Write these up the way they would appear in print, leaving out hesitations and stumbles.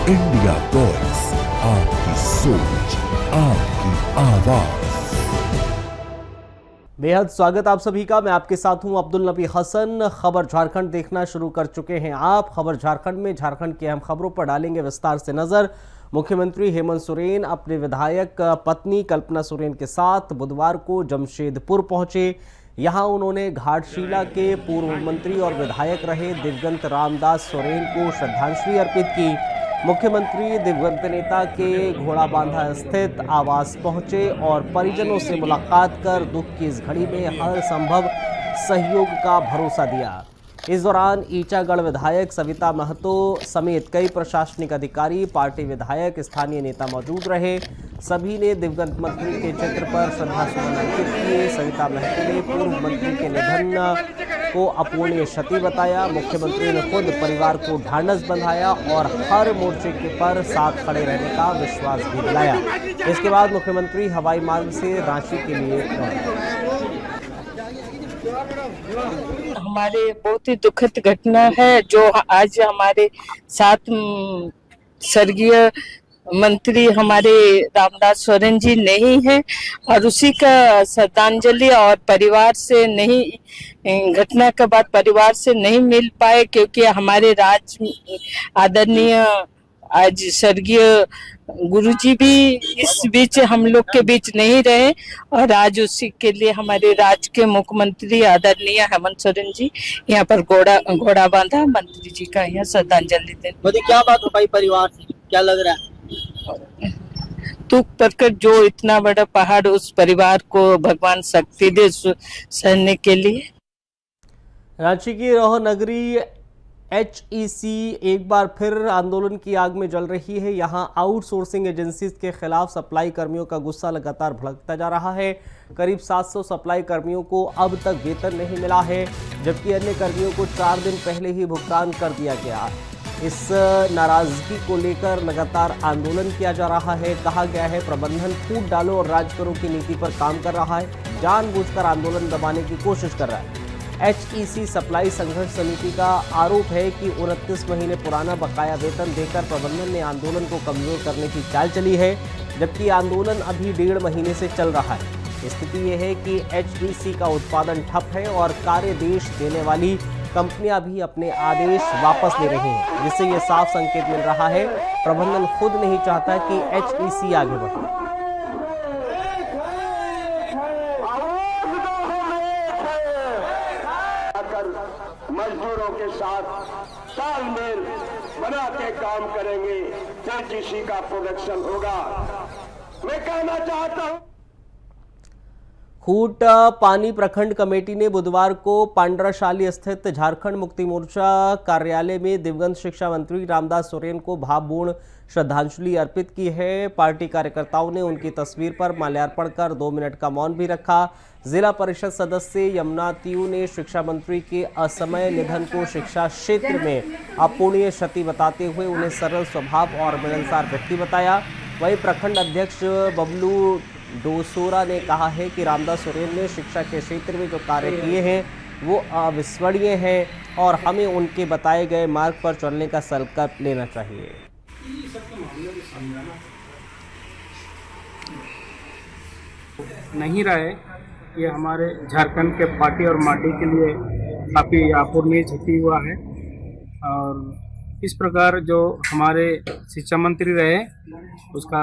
India voice, आपकी सोच, आपकी आवाज। बेहद स्वागत आप सभी का। मैं आपके साथ हूं अब्दुल नबी हसन। खबर झारखंड देखना शुरू कर चुके हैं आप। खबर झारखंड में झारखंड की अहम खबरों पर डालेंगे विस्तार से नजर। मुख्यमंत्री हेमंत सोरेन अपने विधायक पत्नी कल्पना सोरेन के साथ बुधवार को जमशेदपुर पहुंचे। यहां उन्होंने घाटशिला के पूर्व मंत्री और विधायक रहे दिवंगत रामदास सोरेन को श्रद्धांजलि अर्पित की। मुख्यमंत्री दिवंगत नेता के घोड़ाबांधा स्थित आवास पहुंचे और परिजनों से मुलाकात कर दुख की इस घड़ी में हर संभव सहयोग का भरोसा दिया। इस दौरान ईचागढ़ विधायक सविता महतो समेत कई प्रशासनिक अधिकारी, पार्टी विधायक, स्थानीय नेता मौजूद रहे। सभी ने दिवंगत मंत्री के चित्र पर श्रद्धासुमन अर्पित किए। सविता महतो ने पूर्व मंत्री के निधन को अपूर्णीय क्षति बताया। मुख्यमंत्री ने खुद परिवार को ढांढस बंधाया और हर मोर्चे के पर साथ खड़े रहने का विश्वास भी दिलाया। इसके बाद मुख्यमंत्री हवाई मार्ग से रांची के लिए हमारे बहुत ही दुखद घटना है जो आज हमारे साथ स्वर्गीय मंत्री हमारे रामदास सोरेन जी नहीं है और उसी का श्रद्धांजलि और परिवार से नहीं, घटना के बाद परिवार से नहीं मिल पाए क्योंकि हमारे आदरणीय आज स्वर्गीय गुरुजी भी इस बीच हम लोग के बीच नहीं रहे और आज उसी के लिए हमारे राज्य के मुख्यमंत्री आदरणीय हेमंत सोरेन जी यहाँ पर घोड़ा बांधा मंत्री जी का यहाँ श्रद्धांजलि देने। क्या बात हो भाई, परिवार से क्या लग रहा है? दुख प्रकट जो इतना बड़ा पहाड़ उस परिवार को भगवान शक्ति दे सहने के लिए। रांची की रौह नगरी HEC एक बार फिर आंदोलन की आग में जल रही है। यहां आउटसोर्सिंग एजेंसीज के खिलाफ सप्लाई कर्मियों का गुस्सा लगातार भड़कता जा रहा है। करीब 700 सप्लाई कर्मियों को अब तक वेतन नहीं मिला है, जबकि अन्य कर्मियों को 4 दिन पहले ही भुगतान कर दिया गया। इस नाराजगी को लेकर लगातार आंदोलन किया जा रहा है। कहा गया है प्रबंधन फूट डालो और राज करो की नीति पर काम कर रहा है, जानबूझकर आंदोलन दबाने की कोशिश कर रहा है। HEC सप्लाई संघर्ष समिति का आरोप है कि 29 महीने पुराना बकाया वेतन देकर प्रबंधन ने आंदोलन को कमजोर करने की चाल चली है, जबकि आंदोलन अभी 1.5 महीने से चल रहा है। स्थिति यह है कि HEC का उत्पादन ठप है और कार्यदेश देने वाली कंपनियां भी अपने आदेश वापस ले रही हैं, जिससे यह साफ संकेत मिल रहा है प्रबंधन खुद नहीं चाहता कि HEC आगे बढ़े। मजदूरों के साथ तालमेल बना के काम करेंगे, HEC का प्रोडक्शन होगा। मैं कहना चाहता हूं, खूट पानी प्रखंड कमेटी ने बुधवार को पांड्राशाली स्थित झारखंड मुक्ति मोर्चा कार्यालय में दिवंगत शिक्षा मंत्री रामदास सोरेन को भावपूर्ण श्रद्धांजलि अर्पित की है। पार्टी कार्यकर्ताओं ने उनकी तस्वीर पर माल्यार्पण कर 2 मिनट का मौन भी रखा। जिला परिषद सदस्य यमुना तियू ने शिक्षा मंत्री के असमय निधन को शिक्षा क्षेत्र में अपूर्णीय क्षति बताते हुए उन्हें सरल स्वभाव और मिलनसार व्यक्ति बताया। वहीं प्रखंड अध्यक्ष बबलू डोसोरा ने कहा है कि रामदास सोरेन ने शिक्षा के क्षेत्र में जो कार्य किए हैं वो अविस्मरणीय हैं और हमें उनके बताए गए मार्ग पर चलने का संकल्प लेना चाहिए। नहीं रहे, ये हमारे झारखंड के पार्टी और माटी के लिए काफ़ी अपूर्णीय क्षति हुआ है। और इस प्रकार जो हमारे शिक्षा मंत्री रहे उसका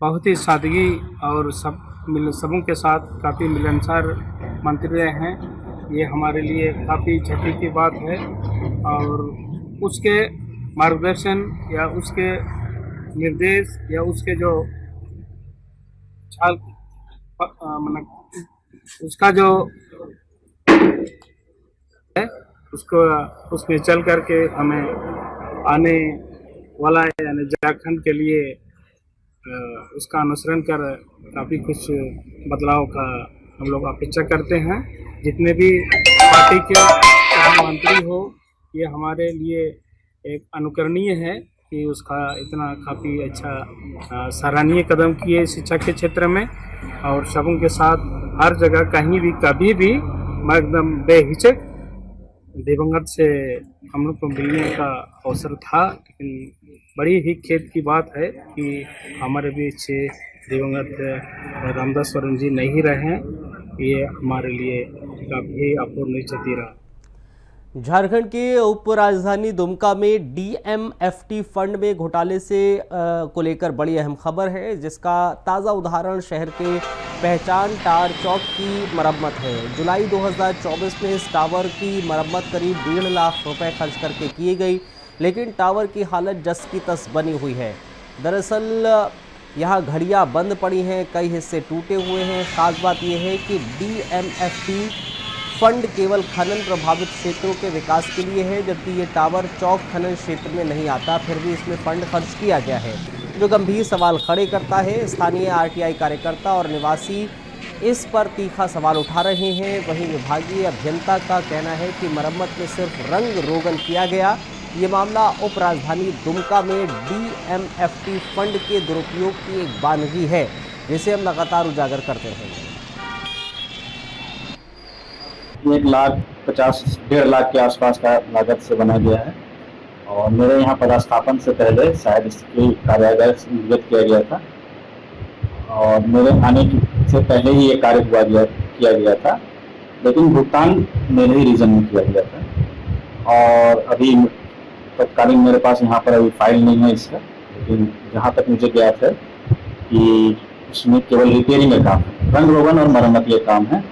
बहुत ही सादगी और सबों के साथ काफ़ी मिलनसार मंत्री रहे हैं, ये हमारे लिए काफ़ी क्षति की बात है। और उसके मार्गदर्शन या उसके निर्देश या उसके जो मतलब उसका जो है उसमें चल करके हमें आने वाला यानी झारखंड के लिए उसका अनुसरण कर काफ़ी कुछ बदलाव का हम लोग अपेक्षा करते हैं। जितने भी पार्टी के मंत्री हो, ये हमारे लिए एक अनुकरणीय है कि उसका इतना काफ़ी अच्छा सराहनीय कदम किए शिक्षा के क्षेत्र में और सबों के साथ हर जगह कहीं भी कभी भी एकदम बेहिचक दिवंगत से हम लोग को मिलने का अवसर था, लेकिन बड़ी ही खेद की बात है कि हमारे बीच दिवंगत रामदास सोरेन जी नहीं रहे हैं। ये हमारे लिए काफ़ी अपूर्णीय क्षति रहा। झारखंड के उप राजधानी दुमका में डीएमएफटी फंड में घोटाले से को लेकर बड़ी अहम खबर है, जिसका ताज़ा उदाहरण शहर के पहचान टावर चौक की मरम्मत है। जुलाई 2024 में इस टावर की मरम्मत करीब 1.5 लाख रुपए खर्च करके की गई, लेकिन टावर की हालत जस की तस बनी हुई है। दरअसल यहाँ घड़ियाँ बंद पड़ी हैं, कई हिस्से टूटे हुए हैं। खास बात यह है कि डीएमएफटी फंड केवल खनन प्रभावित क्षेत्रों के विकास के लिए है, जबकि ये टावर चौक खनन क्षेत्र में नहीं आता। फिर भी इसमें फंड खर्च किया गया है, जो गंभीर सवाल खड़े करता है। स्थानीय आरटीआई कार्यकर्ता और निवासी इस पर तीखा सवाल उठा रहे हैं। वहीं विभागीय अभियंता का कहना है कि मरम्मत में सिर्फ रंग रोगन किया गया। ये मामला उप राजधानी दुमका में डीएमएफटी फंड के दुरुपयोग की एक बानगी है, जिसे हम लगातार उजागर करते रहेंगे। 1,50,000 1.5 लाख के आसपास का लागत से बना गया है और मेरे यहाँ पदस्थापन से पहले शायद इसकी कार्यालय निर्गत किया गया था और मेरे आने से पहले ही ये कार्य किया गया था, लेकिन भुगतान मेरे ही रीजन में किया गया था। और अभी तत्कालीन मेरे पास यहाँ पर अभी फाइल नहीं है इसका, लेकिन जहाँ तक मुझे ज्ञात है कि उसमें केवल रिपेयरिंग का काम है, रंग रोगन और मरम्मत ये काम है।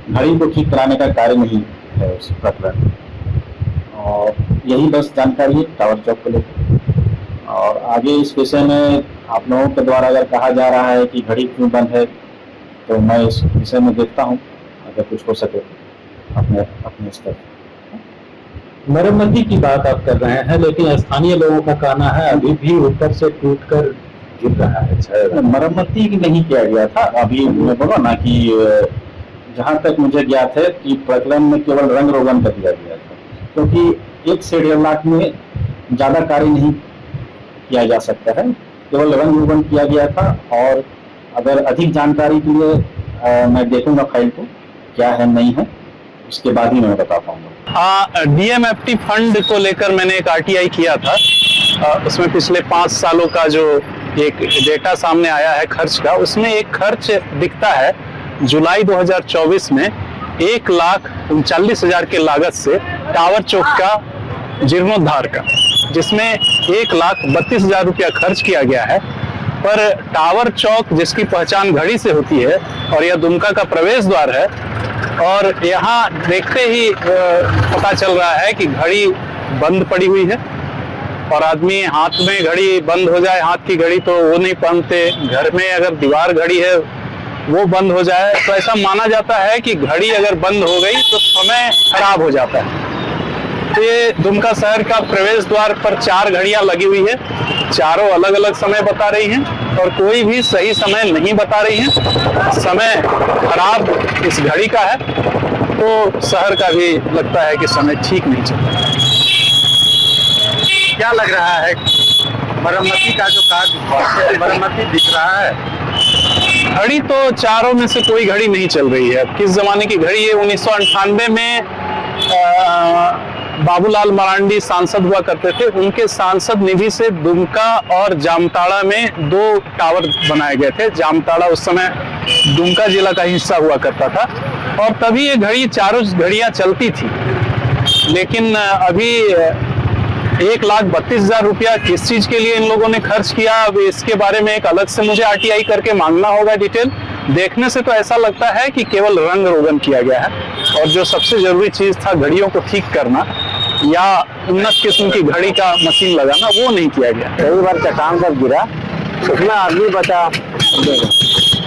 घड़ी को ठीक कराने का कार्य नहीं है उस प्रकरण। और यही बस जानकारी है टावर चौक को लेकर। और आगे इस विषय में आप लोगों के द्वारा अगर कहा जा रहा है कि घड़ी क्यों बंद है, तो मैं इस विषय में देखता हूँ अगर कुछ हो सके अपने स्तर पर। मरम्मती की बात आप कर रहे हैं, लेकिन स्थानीय लोगों का कहना है अभी भी ऊपर से टूटकर गिर रहा है। मरम्मती नहीं किया गया था। अभी मैं बोला ना कि जहाँ तक मुझे ज्ञात है कि प्रकरण में केवल रंग रोगन कर दिया गया था, क्योंकि 1 से 1.5 लाख में ज़्यादा कार्य नहीं किया जा सकता है, केवल रंग रोगन किया गया था। और अगर अधिक जानकारी के लिए मैं देखूंगा फाइल को क्या है नहीं है, उसके बाद ही मैं बता पाऊंगा। हाँ, डीएमएफटी फंड को लेकर मैंने एक आरटीआई किया था। उसमें पिछले 5 सालों का जो एक डेटा सामने आया है खर्च का, उसमें एक खर्च दिखता है जुलाई 2024 में 1,39,000 के लागत से टावर चौक का जीर्णोद्धार का, जिसमें 1,32,000 रुपया खर्च किया गया है। पर टावर चौक जिसकी पहचान घड़ी से होती है और यह दुमका का प्रवेश द्वार है, और यहाँ देखते ही पता चल रहा है कि घड़ी बंद पड़ी हुई है। और आदमी हाथ में घड़ी बंद हो जाए, हाथ की घड़ी तो वो नहीं पहनते, घर में अगर दीवार घड़ी है वो बंद हो जाए तो ऐसा माना जाता है कि घड़ी अगर बंद हो गई तो समय खराब हो जाता है। तो ये दुमका शहर का प्रवेश द्वार पर 4 घड़ियां लगी हुई है, चारों अलग अलग समय बता रही हैं और कोई भी सही समय नहीं बता रही हैं। समय खराब इस घड़ी का है, तो शहर का भी लगता है कि समय ठीक नहीं चल रहा है। क्या लग रहा है मरम्मती का जो कार्य मरम्मती दिख रहा है? घड़ी तो चारों में से कोई घड़ी नहीं चल रही है। किस जमाने की घड़ी है? 1998 में बाबूलाल मरांडी सांसद हुआ करते थे, उनके सांसद निधि से दुमका और जामताड़ा में 2 टावर बनाए गए थे। जामताड़ा उस समय दुमका जिला का हिस्सा हुआ करता था और तभी ये घड़ी चारों घड़ियां चलती थी। लेकिन अभी 1,32,000 रुपया किस चीज के लिए इन लोगों ने खर्च किया, अब इसके बारे में एक अलग से मुझे आरटीआई करके मांगना होगा डिटेल। देखने से तो ऐसा लगता है कि केवल रंग रोगन किया गया है और जो सबसे जरूरी चीज था घड़ियों को ठीक करना या उन्नत किस्म की घड़ी का मशीन लगाना, वो नहीं किया गया। कई बार चट्टान जब गिरा उसमें आदमी बचा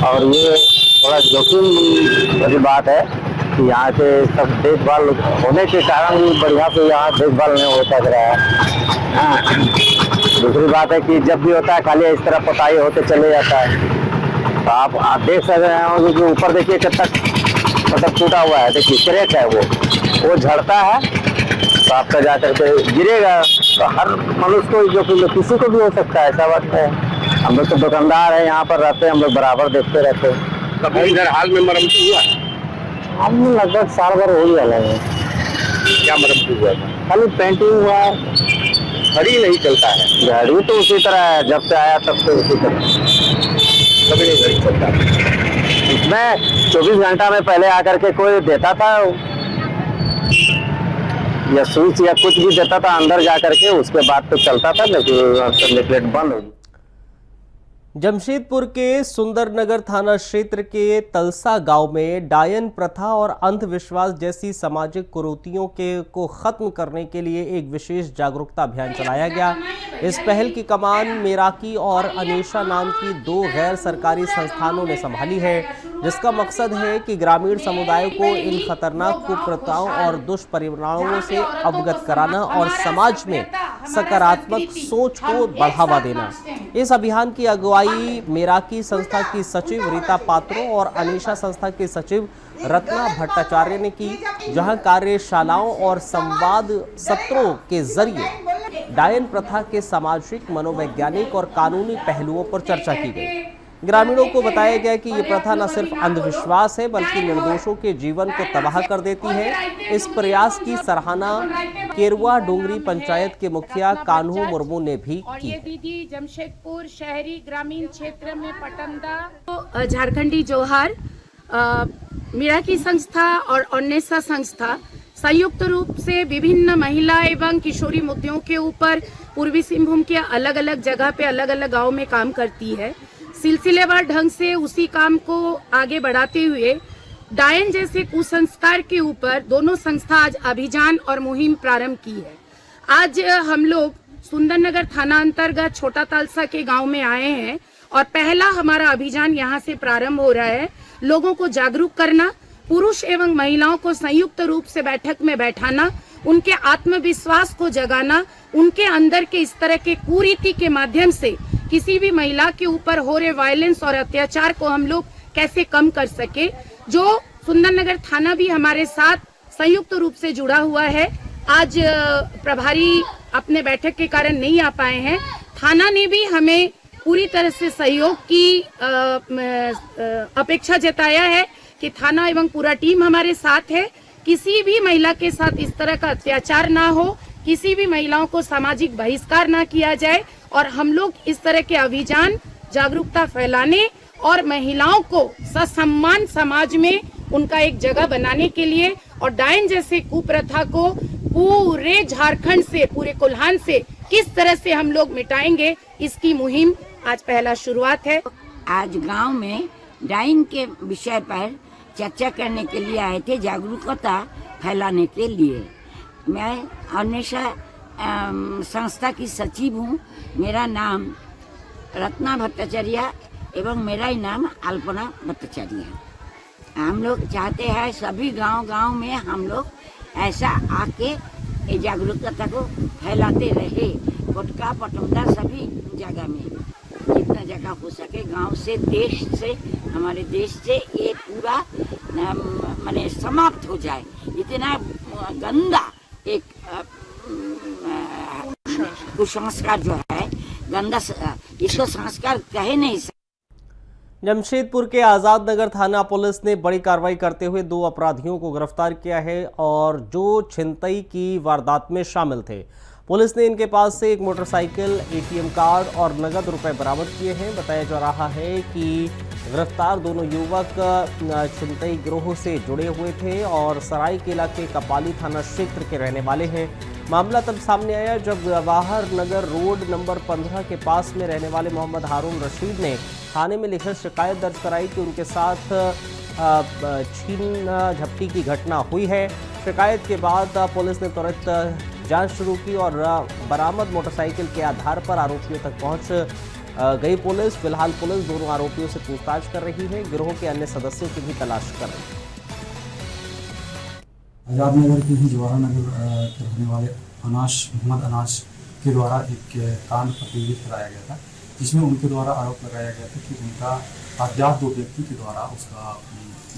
और ये थोड़ा जोखिम वाली बात है कि यहाँ से सब देखभाल होने के कारण भी बढ़िया से यहाँ देखभाल नहीं हो सक रहा है। हाँ, दूसरी बात है कि जब भी होता है खाली इस तरह पोताई होते चले जाता है। तो आप देख सकते हैं कि ऊपर देखिए कब तक मतलब टूटा हुआ है, देखिए क्रैक है, वो झड़ता है तो आपका जा करके गिरेगा। तो हर मनुष्य को जो किसी को भी हो सकता है, ऐसा बात है। हम लोग तो दुकानदार है, यहाँ पर रहते हैं, हम लोग बराबर देखते रहते हैं। कभी इधर हाल में मरम्मती हुआ? हम लगभग साल भर हो गया है। क्या मरम्मत हुआ था? खाली पेंटिंग हुआ, घड़ी नहीं चलता है। घड़ी तो उसी तरह है, जब से आया तब से उसी तरह, कभी नहीं घड़ी चलता। इसमें 24 घंटा में पहले आकर के कोई देता था या स्विच या कुछ भी देता था अंदर जा करके, उसके बाद तो चलता था, लेकिन प्लेट बंद होगी। जमशेदपुर के सुंदरनगर थाना क्षेत्र के तलसा गांव में डायन प्रथा और अंधविश्वास जैसी सामाजिक कुरीतियों को खत्म करने के लिए एक विशेष जागरूकता अभियान चलाया गया। इस पहल की कमान मेराकी और अनीशा नाम की 2 गैर सरकारी संस्थानों ने संभाली है, जिसका मकसद है कि ग्रामीण समुदाय को इन खतरनाक कुप्रथाओं और दुष्परिणामों से अवगत कराना और समाज में सकारात्मक सोच को बढ़ावा देना। इस अभियान की अगुवाई मेराकी संस्था की सचिव रीता पात्रो और अनीशा संस्था के सचिव रत्ना भट्टाचार्य ने की, जहां कार्यशालाओं और संवाद सत्रों के जरिए डायन प्रथा के सामाजिक, मनोवैज्ञानिक और कानूनी पहलुओं पर चर्चा की गई। ग्रामीणों को बताया गया कि ये प्रथा न सिर्फ अंधविश्वास है बल्कि निर्दोषों के जीवन को तबाह कर देती है। इस प्रयास की सराहना केरुआ डोंगरी पंचायत के मुखिया कान्हू मुर्मू ने भी की। ये दीदी जमशेदपुर शहरी ग्रामीण क्षेत्र में पटमदा झारखंडी जोहार मेराकी संस्था और अन्वेषा संस्था संयुक्त रूप से विभिन्न महिला एवं किशोरी मुद्दों के ऊपर पूर्वी सिंहभूम के अलग अलग जगह पे अलग अलग गाँव में काम करती है। सिलसिलेवार ढंग से उसी काम को आगे बढ़ाते हुए डायन जैसे कुसंस्कार के ऊपर दोनों संस्था आज अभियान और मुहिम प्रारंभ की है। आज हम लोग सुंदरनगर थाना अंतर्गत छोटा तालसा के गांव में आए हैं और पहला हमारा अभियान यहां से प्रारंभ हो रहा है। लोगों को जागरूक करना, पुरुष एवं महिलाओं को संयुक्त रूप से बैठक में बैठाना, उनके आत्मविश्वास को जगाना, उनके अंदर के इस तरह के कुरीति के माध्यम से किसी भी महिला के ऊपर हो रहे वायलेंस और अत्याचार को हम लोग कैसे कम कर सके। जो सुंदरनगर थाना भी हमारे साथ संयुक्त रूप से जुड़ा हुआ है। आज प्रभारी अपने बैठक के कारण नहीं आ पाए हैं। थाना ने भी हमें पूरी तरह से सहयोग की अपेक्षा जताया है कि थाना एवं पूरा टीम हमारे साथ है। किसी भी महिला के साथ इस तरह का अत्याचार ना हो, किसी भी महिलाओं को सामाजिक बहिष्कार ना किया जाए और हम लोग इस तरह के अभियान जागरूकता फैलाने और महिलाओं को ससम्मान समाज में उनका एक जगह बनाने के लिए और डायन जैसे कुप्रथा को पूरे झारखंड से, पूरे कोल्हान से किस तरह से हम लोग मिटाएंगे, इसकी मुहिम आज पहला शुरुआत है। आज गांव में डायन के विषय पर चर्चा करने के लिए आए थे, जागरूकता फैलाने के लिए। मैं अन्वेषा संस्था की सचिव हूँ। मेरा नाम रत्ना भट्टाचार्य एवं मेरा ही नाम अल्पना भट्टाचार्य है। हम लोग चाहते हैं सभी गांव में हम लोग ऐसा आके ये जागरूकता को फैलाते रहे। कोटका पटमदा सभी जगह में जितना जगह हो सके, गांव से, देश से, हमारे देश से ये पूरा माने समाप्त हो जाए। इतना गंदा एक कुसंस्कार जो है, गंदा, इसको संस्कार कहे नहीं सकते। जमशेदपुर के आजाद नगर थाना पुलिस ने बड़ी कार्रवाई करते हुए 2 अपराधियों को गिरफ्तार किया है और जो छिनतई की वारदात में शामिल थे। पुलिस ने इनके पास से एक मोटरसाइकिल, एटीएम कार्ड और नगद रुपए बरामद किए हैं। बताया जा रहा है कि गिरफ्तार दोनों युवक छिनतई गिरोह से जुड़े हुए थे और सरायकेला के कपाली थाना क्षेत्र के रहने वाले हैं। मामला तब सामने आया जब जवाहर नगर रोड नंबर 15 के पास में रहने वाले मोहम्मद हारून रशीद ने थाने में लिखित शिकायत दर्ज कराई कि उनके साथ छीन झपटी की घटना हुई है। शिकायत के बाद पुलिस ने तुरंत जांच शुरू की और बरामद मोटरसाइकिल के आधार पर आरोपियों तक पहुंच गई पुलिस। फिलहाल पुलिस दोनों आरोपियों से पूछताछ कर रही है। गिरोह के अन्य सदस्यों की भी तलाश कर रही है। आजाद नगर के ही जवाहर नगर के रहने वाले मोहम्मद अनास के द्वारा एक कांड प्रतिवेदित कराया गया था, जिसमें उनके द्वारा आरोप लगाया गया था कि उनका अज्ञात 2 व्यक्ति के द्वारा उसका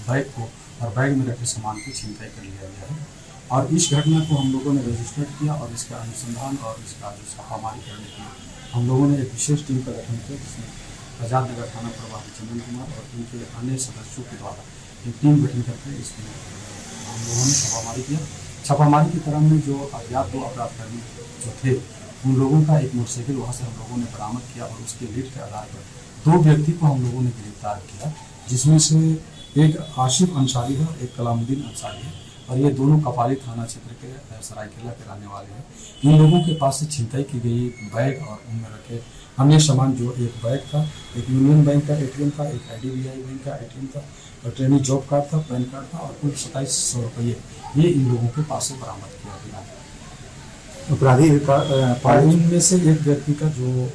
बैग को और बैग में रखे सामान को छिनताई कर लिया गया है। और इस घटना को हम लोगों ने रजिस्टर किया और इसका अनुसंधान और इसका जो छापामारी करने के लिए हम लोगों ने एक विशेष टीम का गठन किया, जिसमें आजाद नगर थाना प्रभारी चंदन कुमार और उनके अन्य सदस्यों के द्वारा एक टीम गठन करके इसमें हम लोगों ने छापामारी किया छापामारी के क्रम में जो अज्ञात 2 अपराधकर्मी जो थे उन लोगों का एक मोटरसाइकिल वहाँ से हम लोगों ने बरामद किया और उसके लीड के आधार पर 2 व्यक्ति को हम लोगों ने गिरफ्तार किया, जिसमें से एक आशिफ अंसारी है, एक कलामुद्दीन अंसारी है और ये दोनों कपाली थाना क्षेत्र के सरायकेला के रहने वाले हैं। इन लोगों के पास से छिनताई की गई बैग और उनमें रखे अन्य सामान, जो एक बैग था, एक यूनियन बैंक का ATM था, एक IDBI बैंक का ATM था और ट्रेनिंग जॉब कार्ड था, पैन कार्ड था और कुल 2700 रुपये ये इन लोगों के पास से बरामद किया गया। अपराधी इनमें से एक व्यक्ति का जो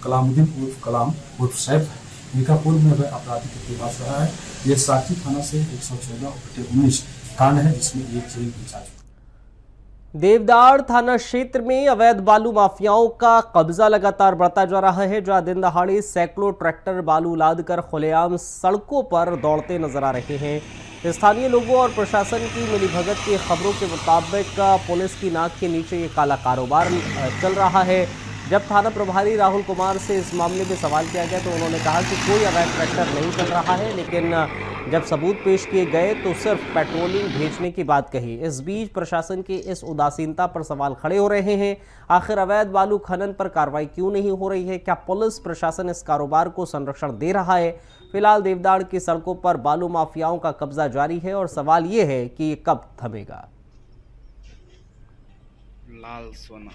कलामुद्दीन उर्फ कलाम उर्फ सैफ है, इनका पूर्व में वह आपराधिक इतिहास रहा है। ये साथी थाना से 114/19 कांड है, जिसमें एक जेल की चार्ज। देवदार थाना क्षेत्र में अवैध बालू माफियाओं का कब्जा लगातार बढ़ता जा रहा है, जहां दिन दहाड़े सैकड़ों ट्रैक्टर बालू लादकर खुलेआम सड़कों पर दौड़ते नजर आ रहे हैं। स्थानीय लोगों और प्रशासन की मिलीभगत की खबरों के मुताबिक पुलिस की नाक के नीचे ये काला कारोबार चल रहा है। जब थाना प्रभारी राहुल कुमार से इस मामले में सवाल किया गया तो उन्होंने कहा कि कोई अवैध ट्रैक्टर नहीं चल रहा है, लेकिन जब सबूत पेश किए गए तो सिर्फ पेट्रोलिंग भेजने की बात कही। इस बीच प्रशासन की इस उदासीनता पर सवाल खड़े हो रहे हैं। आखिर अवैध बालू खनन पर कार्रवाई क्यों नहीं हो रही है? क्या पुलिस प्रशासन इस कारोबार को संरक्षण दे रहा है? फिलहाल देवदाड़ की सड़कों पर बालू माफियाओं का कब्जा जारी है और सवाल ये है कि ये कब थमेगा। लाल सोना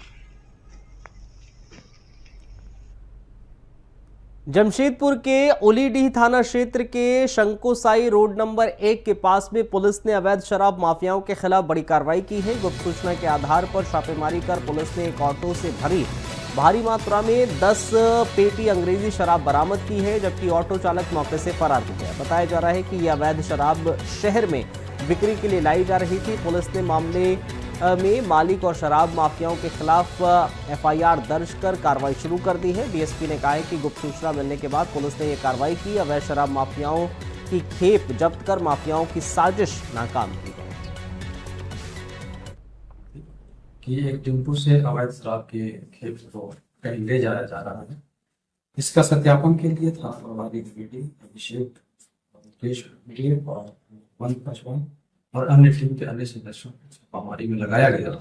जमशेदपुर के ओलीडीह थाना क्षेत्र के शंकोसाई रोड नंबर 1 के पास में पुलिस ने अवैध शराब माफियाओं के खिलाफ बड़ी कार्रवाई की है। गुप्त सूचना के आधार पर छापेमारी कर पुलिस ने एक ऑटो से भरी भारी मात्रा में 10 पेटी अंग्रेजी शराब बरामद की है, जबकि ऑटो चालक मौके से फरार हो गया। बताया जा रहा है कि यह अवैध शराब शहर में बिक्री के लिए लाई जा रही थी। पुलिस ने मामले में मालिक और शराब माफियाओं के खिलाफ FIR दर्ज कर कार्रवाई शुरू कर दी है। DSP ने कहा है कि गुप्त सूचना मिलने के बाद पुलिस ने यह कार्रवाई की। अवैध शराब माफियाओं की खेप जब्त कर माफियाओं की साजिश नाकाम की गई। कि एक टेम्पो से अवैध शराब के खेप को कहीं ले जाया जा रहा है। इसका सत्यापन के लिए थाना प्रभारी PD अभिषेक और 155 और अन्य टीम के अन्य सदस्यों को छापामारी में लगाया गया।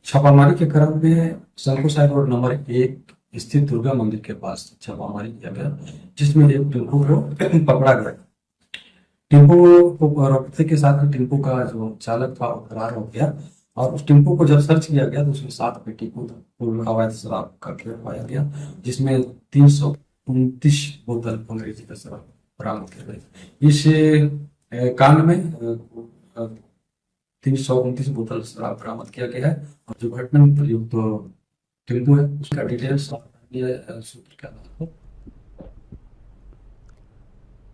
छापामारी के क्रम में शंकोसाई रोड नंबर 1 स्थित दुर्गा मंदिर के पास छापामारी किया गया, जिसमें एक टेम्पो को पकड़ा गया। टेम्पो को रखते के साथ टेम्पो का जो चालक था वो फरार हो गया और उस टेम्पो को जब सर्च किया गया तो उसमें 7 पेटी को अवैध शराब का खेप पाया गया, जिसमें 329 बोतल अंग्रेजी का शराब बरामद किया गया। इस कांड में 329 बोतल शराब बरामद किया गया है और जो घटना में प्रयुक्त टेम्पो है उसका डिटेल्स सूत्र के आधार पर।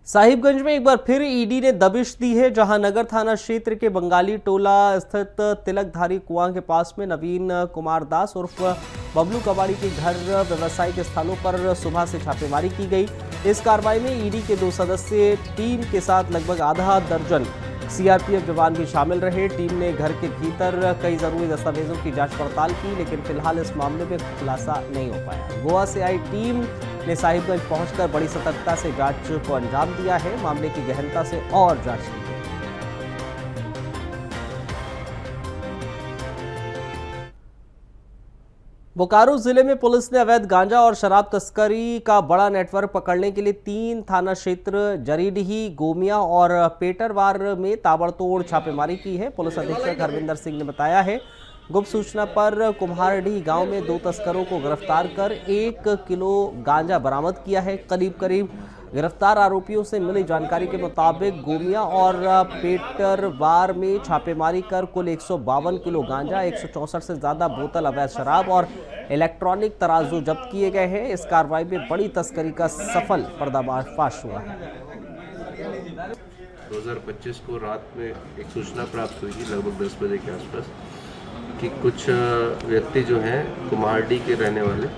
साहिबगंज में एक बार फिर ईडी ने दबिश दी है, जहां नगर थाना क्षेत्र के बंगाली टोला स्थित तिलकधारी कुआं के पास में नवीन कुमार दास उर्फ बबलू कबाड़ी के घर व्यवसायिक स्थानों पर सुबह से छापेमारी की गई। इस कार्रवाई में ईडी के 2 सदस्यीय टीम के साथ लगभग आधा दर्जन CRPF जवान भी शामिल रहे। टीम ने घर के भीतर कई जरूरी दस्तावेजों की जांच पड़ताल की, लेकिन फिलहाल इस मामले में खुलासा नहीं हो पाया। गोवा से आई टीम ने साहिबगंज पहुंचकर बड़ी सतर्कता से जांच को अंजाम दिया है। मामले की गहनता से और जांच की गई। बोकारो जिले में पुलिस ने अवैध गांजा और शराब तस्करी का बड़ा नेटवर्क पकड़ने के लिए 3 थाना क्षेत्र जरीडीही, गोमिया और पेटरवार में ताबड़तोड़ छापेमारी की है। पुलिस अधीक्षक हरविंदर सिंह ने बताया है, गुप्त सूचना पर कुम्हारडीह गांव में 2 तस्करों को गिरफ्तार कर 1 किलो गांजा बरामद किया है। करीब गिरफ्तार आरोपियों से मिली जानकारी के मुताबिक गोमिया और पेटरवार में छापेमारी कर कुल 152 किलो गांजा, 164 से ज्यादा बोतल अवैध शराब और इलेक्ट्रॉनिक तराजू जब्त किए गए हैं। इस कार्रवाई में बड़ी तस्करी का सफल पर्दाफाश हुआ है। 2025 को रात में एक सूचना प्राप्त हुई थी लगभग 10 बजे के आसपास कि कुछ व्यक्ति जो हैं कुम्हारडीह के रहने वाले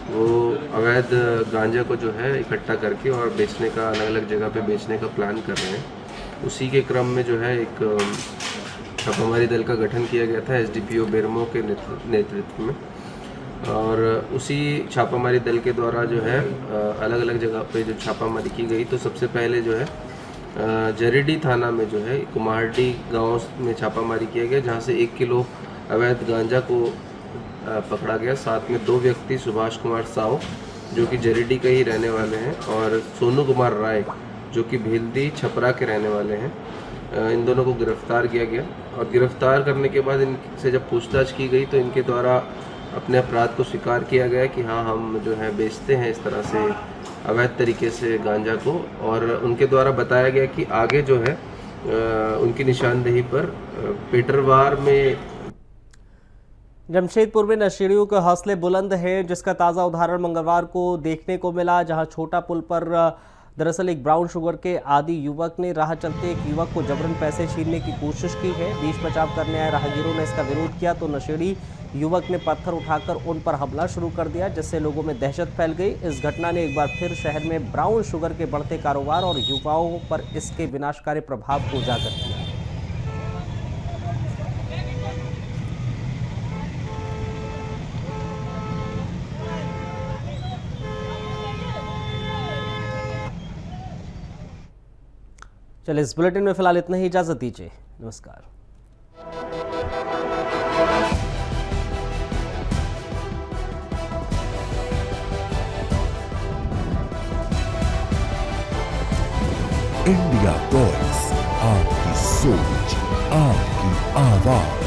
वो अवैध गांजा को जो है इकट्ठा करके और बेचने का अलग अलग जगह पे बेचने का प्लान कर रहे हैं। उसी के क्रम में जो है एक छापामारी दल का गठन किया गया था SDPO बेरमो के नेतृत्व में, और उसी छापामारी दल के द्वारा जो है अलग अलग जगह पे जो छापामारी की गई तो सबसे पहले जो है जरीडी थाना में जो है कुम्हारडी गांव में छापामारी किया गया, जहां से 1 किलो अवैध गांजा को पकड़ा गया। साथ में 2 व्यक्ति सुभाष कुमार साव जो कि जरीडी के ही रहने वाले हैं और सोनू कुमार राय जो कि भीलदी छपरा के रहने वाले हैं, इन दोनों को गिरफ्तार किया गया। और गिरफ्तार करने के बाद इनसे जब पूछताछ की गई तो इनके द्वारा अपने अपराध को स्वीकार किया गया कि हाँ, हम जो है बेचते हैं इस तरह से अवैध तरीके से गांजा को। और उनके द्वारा बताया गया कि आगे जो है उनकी निशानदेही पर पेटरवार में जमशेदपुर में नशेड़ियों के हौसले बुलंद हैं, जिसका ताज़ा उदाहरण मंगलवार को देखने को मिला, जहां छोटा पुल पर दरअसल एक ब्राउन शुगर के आदी युवक ने राह चलते एक युवक को जबरन पैसे छीनने की कोशिश की है। बीच बचाव करने आए राहगीरों ने इसका विरोध किया तो नशेड़ी युवक ने पत्थर उठाकर उन पर हमला शुरू कर दिया, जिससे लोगों में दहशत फैल गई। इस घटना ने एक बार फिर शहर में ब्राउन शुगर के बढ़ते कारोबार और युवाओं पर इसके विनाशकारी प्रभाव को उजागर किया। चलिए, इस बुलेटिन में फिलहाल इतना ही। इजाजत दीजिए, नमस्कार। इंडिया वॉइस, आपकी सोच, आपकी आवाज।